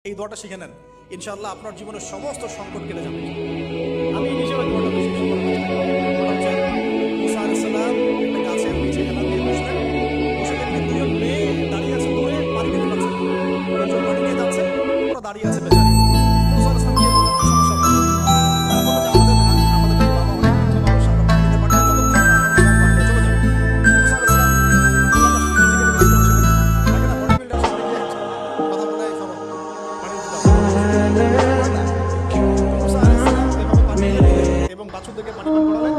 এই দোয়াটা শিখে নেন, ইনশাআল্লাহ আপনার জীবনের সমস্ত সংকট কেটে যাবে। আমি নিজেও এই দোয়াটা বেশি সুন্দর করে জানি। দোয়াটা হচ্ছে মুসা আলাইহিস সালাম একটা গাছের নিচে হেলান দিয়ে বসলেন, বসে দেখলেন দুজন মেয়ে দাঁড়িয়ে আছে দূরে, পানি খেতে পারছে না। দুজন পানি নিয়ে যাচ্ছে, ওরা দাঁড়িয়ে আছে বেচারি। মুসা আলাইহিস সালাম গিয়ে বললেন, কি সমস্যা বলো? তারা বলল যে আমাদের বাবা অনেক বৃদ্ধ মানুষ, আমরা পানি দিতে পারি না, যতক্ষণ না আমরা কম পানিতে চলে যাবে। মুসা আলাইহিস সালাম ওনারা ফিজিক্যালি কষ্ট হচ্ছিল, তাকে না বডি বিল্ডার সাথে গিয়ে কথা বলে, শোনো পানি দিতে দাও। মুসা আলাইহিস সালাম এভাবে পানি দিয়ে দিলেন এবং বাছুরদেরকে পানি পান করালেন।